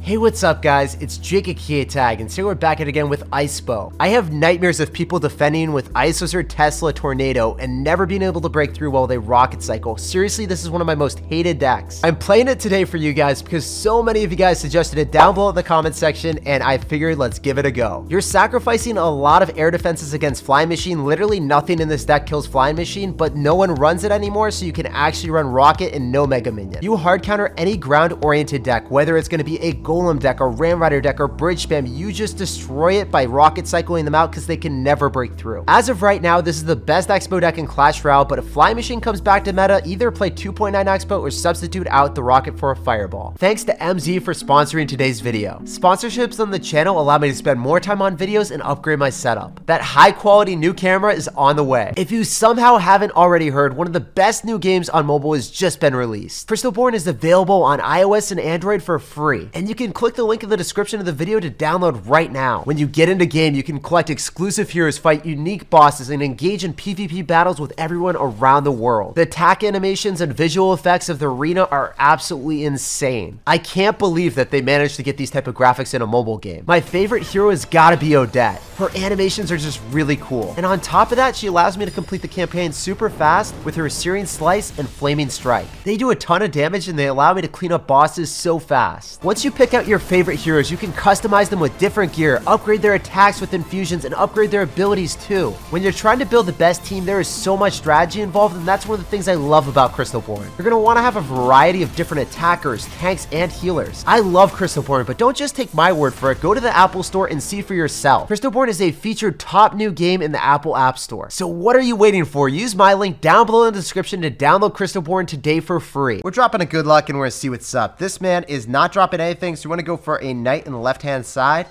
Hey, what's up guys? It's SirTagCR, and today we're back at it again with Xbow. I have nightmares of people defending with Isozor, Tesla, Tornado, and never being able to break through while they rocket cycle. Seriously, this is one of my most hated decks. I'm playing it today for you guys because so many of you guys suggested it down below in the comment section, and I figured let's give it a go. You're sacrificing a lot of air defenses against Flying Machine. Literally nothing in this deck kills Flying Machine, but no one runs it anymore, so you can actually run Rocket and no Mega Minion. You hard counter any ground-oriented deck, whether it's going to be a Golem deck or Ram Rider deck or Bridge Spam. You just destroy it by rocket cycling them out because they can never break through. As of right now, this is the best Xbow deck in Clash Royale, but if Flying Machine comes back to meta, either play 2.9 Xbow or substitute out the Rocket for a Fireball. Thanks to MZ for sponsoring today's video. Sponsorships on the channel allow me to spend more time on videos and upgrade my setup. That high quality new camera is on the way. If you somehow haven't already heard, one of the best new games on mobile has just been released. Crystalborn is available on iOS and Android for free, and you can click the link in the description of the video to download right now. When you get into game, you can collect exclusive heroes, fight unique bosses, and engage in PvP battles with everyone around the world. The attack animations and visual effects of the arena are absolutely insane. I can't believe that they managed to get these type of graphics in a mobile game. My favorite hero has gotta be Odette. Her animations are just really cool. And on top of that, she allows me to complete the campaign super fast with her Searing Slice and Flaming Strike. They do a ton of damage and they allow me to clean up bosses so fast. Once you pick out your favorite heroes, you can customize them with different gear, upgrade their attacks with infusions, and upgrade their abilities too. When you're trying to build the best team, there is so much strategy involved, and that's one of the things I love about Crystalborn. You're going to want to have a variety of different attackers, tanks, and healers. I love Crystalborn, but don't just take my word for it. Go to the Apple Store and see for yourself. Crystalborn is a featured top new game in the Apple App Store. So what are you waiting for? Use my link down below in the description to download Crystalborn today for free. We're dropping a good luck and we're going to see what's up. This man is not dropping anything, so we want to go for a Knight in the left-hand side,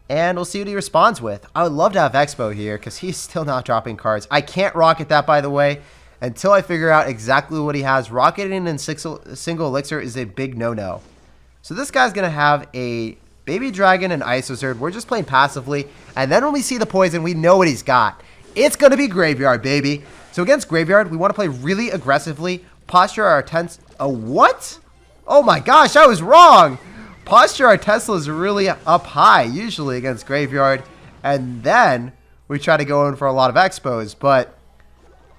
and we'll see what he responds with. I would love to have Xbow here because he's still not dropping cards. I can't rocket that, by the way, until I figure out exactly what he has. Rocketing in single elixir is a big no-no. So this guy's going to have a Baby Dragon and Isozor. We're just playing passively, and then when we see the poison, we know what he's got. It's going to be Graveyard, baby. So against Graveyard, we want to play really aggressively. Posture our tents. Oh, what? Oh my gosh, I was wrong. Posture our Tesla is really up high, usually against Graveyard, and then we try to go in for a lot of Xbows, but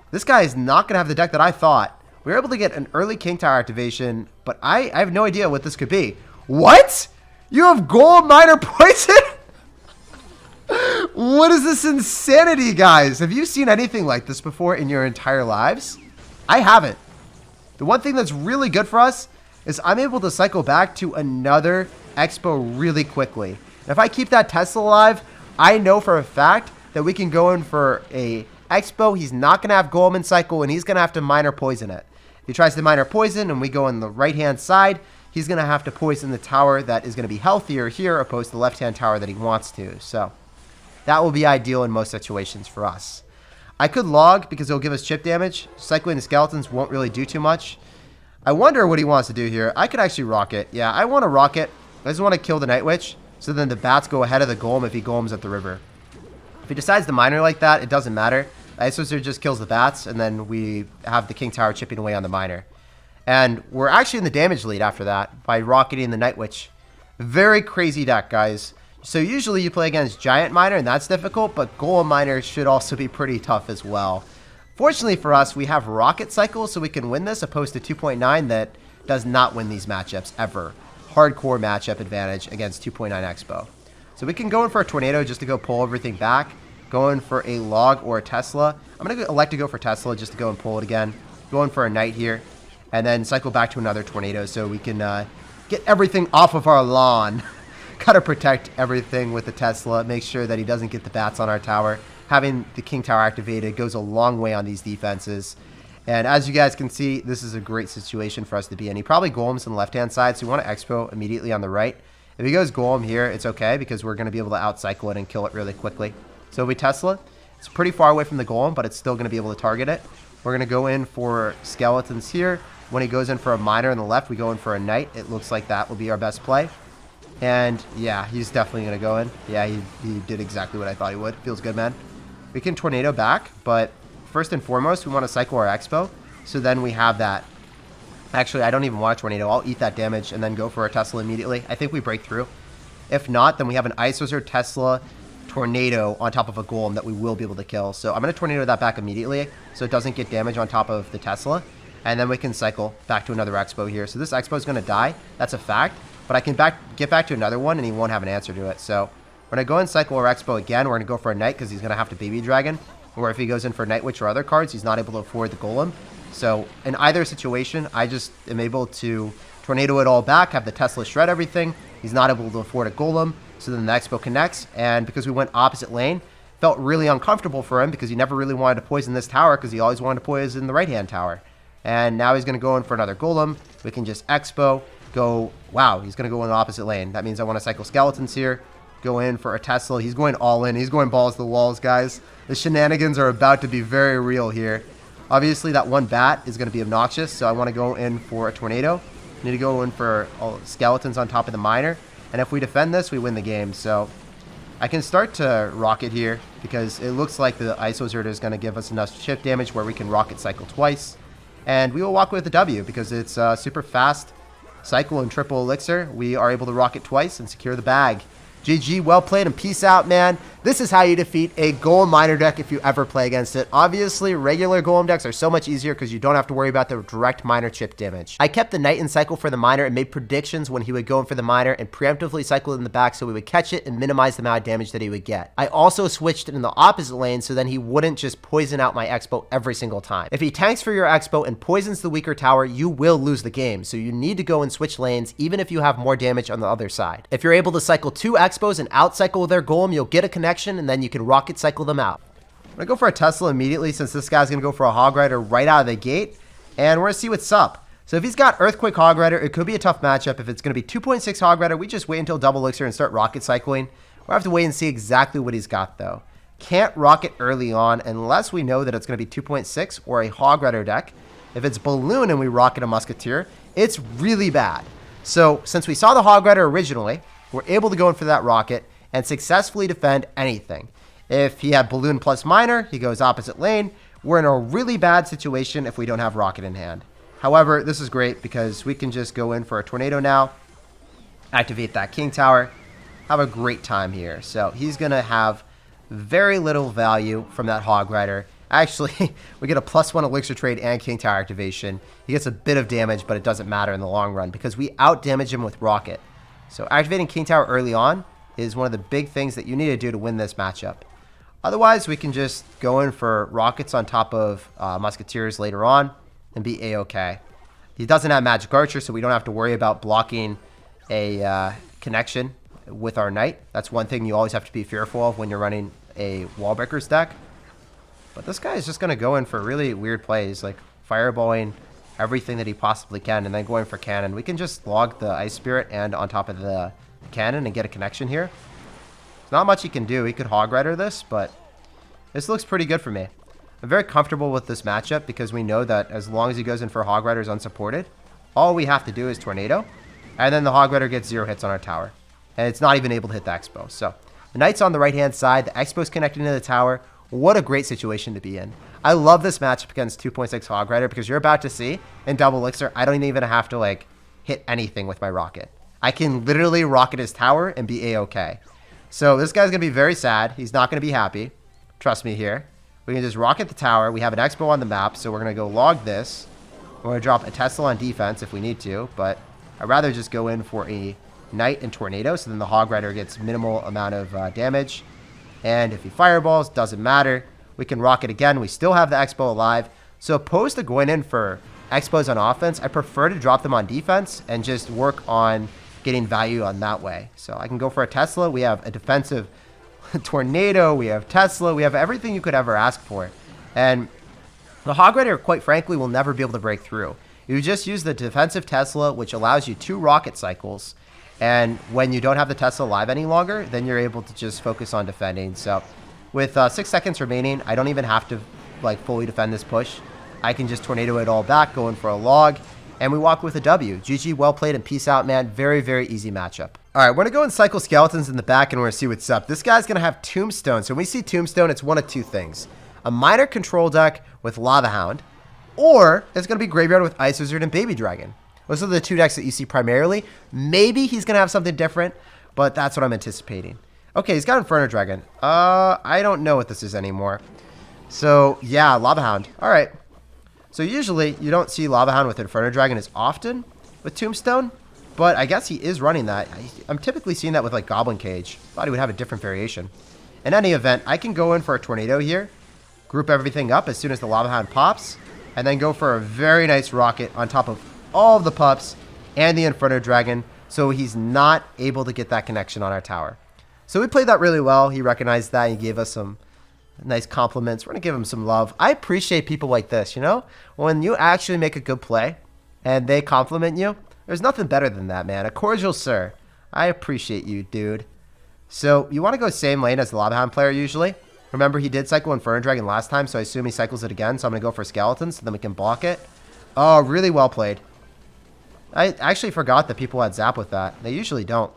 this guy is not going to have the deck that I thought. We were able to get an early King Tower activation, but I have no idea what this could be. What? You have Gold Miner Poison? What is this insanity, guys? Have you seen anything like this before in your entire lives? I haven't. The one thing that's really good for us is I'm able to cycle back to another Xbow really quickly. And if I keep that Tesla alive, I know for a fact that we can go in for a Xbow. He's not going to have Golem cycle, and he's going to have to Miner Poison it. If he tries to Miner Poison and we go on the right-hand side, he's going to have to poison the tower that is going to be healthier here opposed to the left-hand tower that he wants to. So that will be ideal in most situations for us. I could log because it'll give us chip damage. Cycling the skeletons won't really do too much. I wonder what he wants to do here. I could actually rocket. Yeah, I want to rocket. I just want to kill the Night Witch, so then the bats go ahead of the Golem if he Golems at the river. If he decides to miner like that, it doesn't matter. Isozor just kills the bats, and then we have the King Tower chipping away on the miner. And we're actually in the damage lead after that by rocketing the Night Witch. Very crazy deck, guys. So usually you play against Giant Miner, and that's difficult, but Golem Miner should also be pretty tough as well. Fortunately for us, we have Rocket Cycle, so we can win this, opposed to 2.9 that does not win these matchups ever. Hardcore matchup advantage against 2.9 Xbow. So we can go in for a Tornado just to go pull everything back. Go in for a Log or a Tesla. I'm going to elect to go for Tesla just to go and pull it again. Go in for a Knight here. And then cycle back to another Tornado so we can get everything off of our lawn. Gotta protect everything with the Tesla. Make sure that he doesn't get the bats on our tower. Having the King Tower activated goes a long way on these defenses. And as you guys can see, this is a great situation for us to be in. He probably Golems on the left-hand side, so we want to Expo immediately on the right. If he goes Golem here, it's okay because we're going to be able to outcycle it and kill it really quickly. So if we Tesla, it's pretty far away from the Golem, but it's still going to be able to target it. We're going to go in for Skeletons here. When he goes in for a Miner on the left, we go in for a Knight. It looks like that will be our best play. And yeah, he's definitely going to go in. Yeah, he did exactly what I thought he would. Feels good, man. We can Tornado back, but first and foremost, we want to cycle our Expo. So then we have that Actually, I don't even want a tornado. I'll eat that damage and then go for a Tesla immediately. I think we break through. If not, then we have an Ice Wizard, Tesla, tornado on top of a golem that we will be able to kill. So I'm going to tornado that back immediately so it doesn't get damage on top of the Tesla. And then we can cycle back to another Xbow here. So this Xbow is going to die. That's a fact. But I can get back to another one and he won't have an answer to it. So we're going to go and cycle our Xbow again. We're going to go for a Knight because he's going to have to Baby Dragon. Or if he goes in for Night Witch or other cards, he's not able to afford the golem. So in either situation, I just am able to tornado it all back, have the Tesla shred everything. He's not able to afford a golem. So then the Xbow connects. And because we went opposite lane, felt really uncomfortable for him because he never really wanted to poison this tower because he always wanted to poison the right-hand tower. And now he's going to go in for another golem. We can just Xbow, go, wow, he's going to go in the opposite lane. That means I want to cycle skeletons here, go in for a Tesla. He's going all in. He's going balls to the walls, guys. The shenanigans are about to be very real here. Obviously, that one bat is going to be obnoxious, so I want to go in for a tornado. I need to go in for all skeletons on top of the miner. And if we defend this, we win the game. So I can start to rocket here because it looks like the Ice Wizard is going to give us enough chip damage where we can rocket cycle twice. And we will walk with the W because it's a super fast cycle and triple elixir. We are able to rocket twice and secure the bag. GG, well played, and peace out, man. This is how you defeat a Golem Miner deck if you ever play against it. Obviously, regular Golem decks are so much easier because you don't have to worry about the direct Miner chip damage. I kept the Knight in cycle for the Miner and made predictions when he would go in for the Miner and preemptively cycle in the back so we would catch it and minimize the amount of damage that he would get. I also switched it in the opposite lane so then he wouldn't just poison out my Xbow every single time. If he tanks for your Xbow and poisons the weaker tower, you will lose the game. So you need to go and switch lanes even if you have more damage on the other side. If you're able to cycle 2 Xbows and out-cycle their golem, you'll get a connection and then you can rocket cycle them out. I'm going to go for a Tesla immediately since this guy's going to go for a Hog Rider right out of the gate. And we're going to see what's up. So if he's got Earthquake Hog Rider, it could be a tough matchup. If it's going to be 2.6 Hog Rider, we just wait until double elixir and start rocket cycling. We'll have to wait and see exactly what he's got though. Can't rocket early on unless we know that it's going to be 2.6 or a Hog Rider deck. If it's Balloon and we rocket a Musketeer, it's really bad. So since we saw the Hog Rider originally, we're able to go in for that rocket and successfully defend anything. If he had Balloon plus Miner, he goes opposite lane. We're in a really bad situation if we don't have rocket in hand. However, this is great because we can just go in for a tornado now, activate that King Tower, have a great time here. So he's going to have very little value from that Hog Rider. Actually, we get a +1 elixir trade and King Tower activation. He gets a bit of damage, but it doesn't matter in the long run because we out-damage him with rocket. So activating King Tower early on is one of the big things that you need to do to win this matchup. Otherwise, we can just go in for rockets on top of Musketeers later on and be A-okay. He doesn't have Magic Archer, so we don't have to worry about blocking a connection with our Knight. That's one thing you always have to be fearful of when you're running a Wall Breakers deck. But this guy is just going to go in for really weird plays, like fireballing everything that he possibly can and then going for cannon. We can just log the Ice Spirit and on top of the cannon and get a connection here. There's not much he can do. He could Hog Rider this, but this looks pretty good for me. I'm very comfortable with this matchup because we know that as long as he goes in for Hog Riders unsupported, all we have to do is tornado, and then the Hog Rider gets 0 hits on our tower. And it's not even able to hit the Xbow. So the Knight's on the right-hand side. The Xbow's connecting to the tower. What a great situation to be in. I love this matchup against 2.6 Hog Rider because you're about to see in double elixir, I don't even have to like hit anything with my rocket. I can literally rocket his tower and be A-okay. So this guy's going to be very sad. He's not going to be happy. Trust me here. We can just rocket the tower. We have an Xbow on the map, so we're going to go log this. We're going to drop a Tesla on defense if we need to, but I'd rather just go in for a Knight and Tornado, so then the Hog Rider gets minimal amount of damage. And if he fireballs, doesn't matter. We can rocket again. We still have the Xbow alive. So opposed to going in for Xbows on offense, I prefer to drop them on defense and just work on getting value on that way. So I can go for a Tesla. We have a defensive Tornado. We have Tesla. We have everything you could ever ask for. And the Hog Rider, quite frankly, will never be able to break through. You just use the defensive Tesla, which allows you 2 rocket cycles. And when you don't have the Tesla alive any longer, then you're able to just focus on defending. So with 6 seconds remaining, I don't even have to like fully defend this push. I can just tornado it all back, go in for a log, and we walk with a W. GG, well played, and peace out, man. Very, very easy matchup. All right, we're going to go and cycle skeletons in the back, and we're going to see what's up. This guy's going to have Tombstone. So when we see Tombstone, it's one of 2 things. A Miner control deck with Lava Hound, or it's going to be Graveyard with Ice Wizard and Baby Dragon. Those are the two decks that you see primarily. Maybe he's going to have something different, but that's what I'm anticipating. Okay, he's got Inferno Dragon. I don't know what this is anymore. So, yeah, Lava Hound. All right. So, usually, you don't see Lava Hound with Inferno Dragon as often with Tombstone, but I guess he is running that. I'm typically seeing that with, like, Goblin Cage. Thought he would have a different variation. In any event, I can go in for a Tornado here, group everything up as soon as the Lava Hound pops, and then go for a very nice Rocket on top of all of the pups and the Inferno Dragon, so he's not able to get that connection on our tower. So we played that really well. He recognized that. He gave us some nice compliments. We're going to give him some love. I appreciate people like this, you know? When you actually make a good play and they compliment you, there's nothing better than that, man. A cordial sir. I appreciate you, dude. So you want to go same lane as the Lava Hound player usually. Remember, he did cycle Inferno Dragon last time, so I assume he cycles it again. So I'm going to go for Skeletons, so then we can block it. Oh, really well played. I actually forgot that people had Zap with that. They usually don't.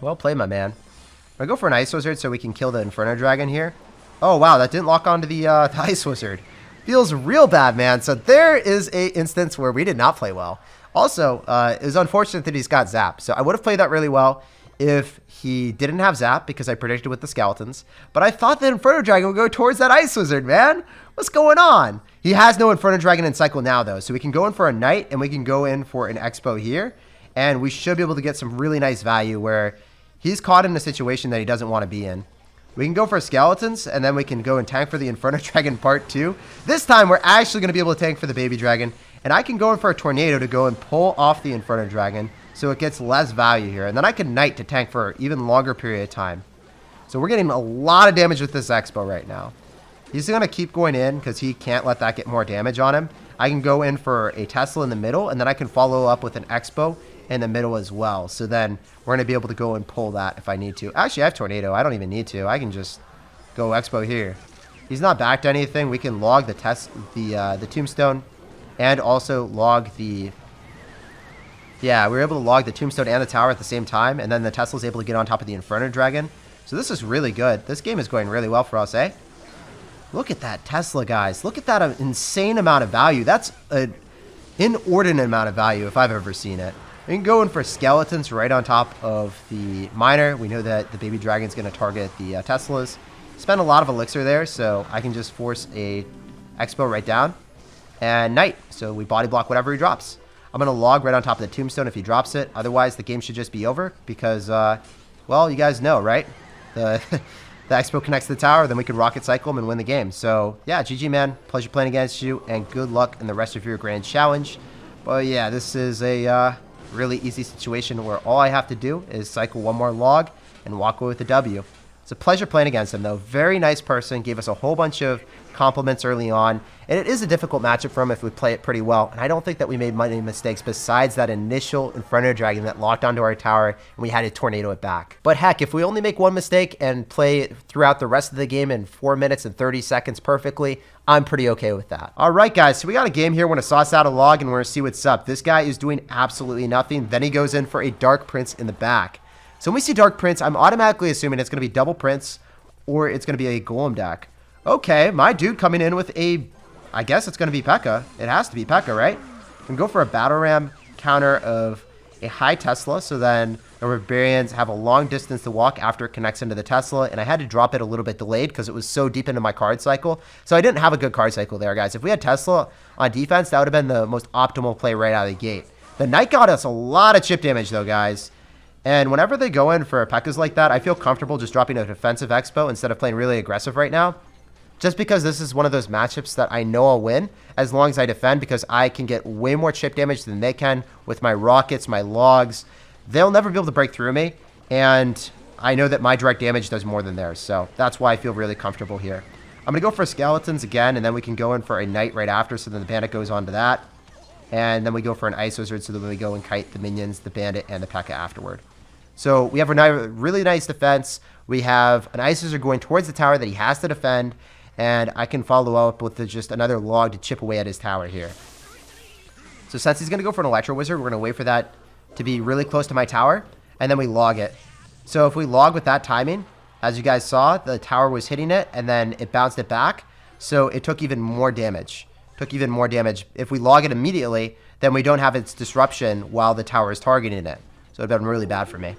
Well played, my man. I'm going to go for an Ice Wizard so we can kill the Inferno Dragon here. Oh, wow, that didn't lock onto the Ice Wizard. Feels real bad, man. So there is a instance where we did not play well. Also, it was unfortunate that he's got Zap. So I would have played that really well if he didn't have Zap, because I predicted with the Skeletons. But I thought that Inferno Dragon would go towards that Ice Wizard, man. What's going on? He has no Inferno Dragon in cycle now, though. So we can go in for a Knight, and we can go in for an Xbow here. And we should be able to get some really nice value where he's caught in a situation that he doesn't want to be in. We can go for Skeletons, and then we can go and tank for the Inferno Dragon part 2. This time, we're actually going to be able to tank for the Baby Dragon. And I can go in for a Tornado to go and pull off the Inferno Dragon, so it gets less value here. And then I can Knight to tank for an even longer period of time. So we're getting a lot of damage with this Xbow right now. He's going to keep going in because he can't let that get more damage on him. I can go in for a Tesla in the middle, and then I can follow up with an Xbow in the middle as well. So then we're going to be able to go and pull that if I need to. Actually, I have Tornado. I don't even need to. I can just go Xbow here. He's not back to anything. We can log the Tombstone and also log the... Yeah, we were able to log the Tombstone and the tower at the same time, and then the Tesla's able to get on top of the Inferno Dragon. So this is really good. This game is going really well for us, eh? Look at that Tesla, guys. Look at that insane amount of value. That's an inordinate amount of value if I've ever seen it. We can go in for Skeletons right on top of the Miner. We know that the Baby Dragon's going to target the Teslas. Spend a lot of Elixir there, so I can just force a Xbow right down. And Knight, so we body block whatever he drops. I'm going to log right on top of the Tombstone if he drops it. Otherwise, the game should just be over because, well, you guys know, right? The Xbow connects to the tower, then we can Rocket Cycle him and win the game. So, yeah, GG, man. Pleasure playing against you, and good luck in the rest of your grand challenge. But, yeah, this is a really easy situation where all I have to do is cycle one more log and walk away with a W. It's a pleasure playing against him, though. Very nice person. Gave us a whole bunch of compliments early on. And it is a difficult matchup for him if we play it pretty well. And I don't think that we made many mistakes besides that initial Inferno Dragon that locked onto our tower and we had to Tornado it back. But heck, if we only make one mistake and play it throughout the rest of the game in 4 minutes and 30 seconds perfectly, I'm pretty okay with that. All right, guys. So we got a game here. We're going to sauce out a log and we're going to see what's up. This guy is doing absolutely nothing. Then he goes in for a Dark Prince in the back. So when we see Dark Prince, I'm automatically assuming it's going to be double Prince or it's going to be a Golem deck. Okay, my dude coming in with a, I guess it's going to be P.E.K.K.A. It has to be P.E.K.K.A., right? We can go for a Battle Ram counter of a high Tesla, so then the Barbarians have a long distance to walk after it connects into the Tesla, and I had to drop it a little bit delayed because it was so deep into my card cycle. So I didn't have a good card cycle there, guys. If we had Tesla on defense, that would have been the most optimal play right out of the gate. The Knight got us a lot of chip damage, though, guys. And whenever they go in for P.E.K.K.A.s like that, I feel comfortable just dropping a defensive Xbow instead of playing really aggressive right now. Just because this is one of those matchups that I know I'll win as long as I defend, because I can get way more chip damage than they can with my rockets, my logs. They'll never be able to break through me, and I know that my direct damage does more than theirs, so that's why I feel really comfortable here. I'm going to go for Skeletons again, and then we can go in for a Knight right after, so then the Bandit goes on to that. And then we go for an Ice Wizard, so then we go and kite the minions, the Bandit, and the P.E.K.K.A. afterward. So we have a really nice defense. We have an Ice Wizard going towards the tower that he has to defend, and I can follow up with just another log to chip away at his tower here. So since he's going to go for an Electro Wizard, we're going to wait for that to be really close to my tower, and then we log it. So if we log with that timing, as you guys saw, the tower was hitting it, and then it bounced it back, so it took even more damage. took even more damage. If we log it immediately, then we don't have its disruption while the tower is targeting it. So it would have been really bad for me.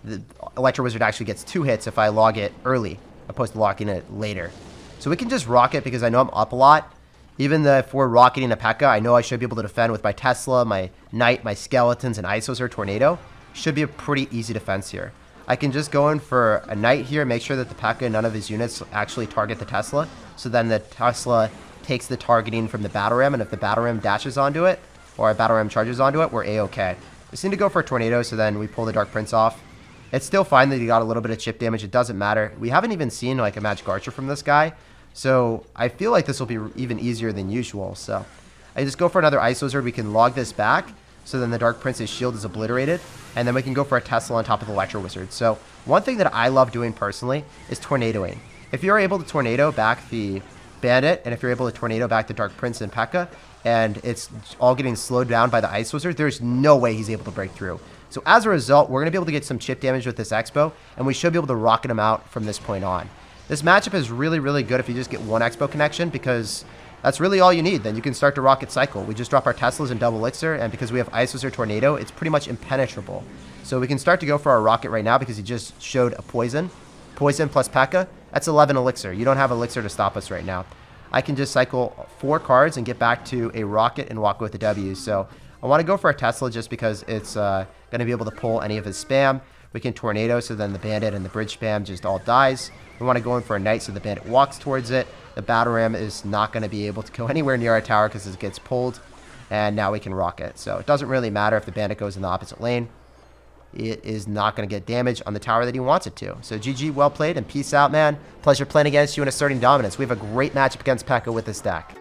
The Electro Wizard actually gets 2 hits if I log it early, opposed to locking it later. So we can just rock it because I know I'm up a lot. Even though if we're rocketing a P.E.K.K.A, I know I should be able to defend with my Tesla, my Knight, my Skeletons, and Isos or Tornado. Should be a pretty easy defense here. I can just go in for a Knight here, make sure that the P.E.K.K.A and none of his units actually target the Tesla. So then the Tesla takes the targeting from the Battle Ram, and if the Battle Ram dashes onto it, or a Battle Ram charges onto it, we're A-okay. We just need to go for a Tornado, so then we pull the Dark Prince off. It's still fine that he got a little bit of chip damage. It doesn't matter. We haven't even seen like a Magic Archer from this guy. So I feel like this will be even easier than usual. So I just go for another Ice Wizard. We can log this back. So then the Dark Prince's shield is obliterated. And then we can go for a Tesla on top of the Electro Wizard. So one thing that I love doing personally is tornadoing. If you're able to tornado back the Bandit, and if you're able to tornado back the Dark Prince and P.E.K.K.A, and it's all getting slowed down by the Ice Wizard, there's no way he's able to break through. So as a result, we're going to be able to get some chip damage with this Xbow, and we should be able to rocket him out from this point on. This matchup is really, really good if you just get one Xbow connection, because that's really all you need. Then you can start to rocket cycle. We just drop our Teslas and double elixir, and because we have Ice Wizard Tornado, it's pretty much impenetrable. So we can start to go for our rocket right now because he just showed a poison. Poison plus P.E.K.K.A, that's 11 elixir. You don't have elixir to stop us right now. I can just cycle 4 cards and get back to a rocket and walk with the W. So I want to go for a Tesla just because it's going to be able to pull any of his spam. We can Tornado, so then the Bandit and the Bridge spam just all dies. We want to go in for a Knight, so the Bandit walks towards it. The Battle Ram is not going to be able to go anywhere near our tower because it gets pulled. And now we can rocket. So it doesn't really matter if the Bandit goes in the opposite lane. It is not going to get damage on the tower that he wants it to. So GG, well played, and peace out, man. Pleasure playing against you and asserting dominance. We have a great matchup against P.E.K.K.A with this deck.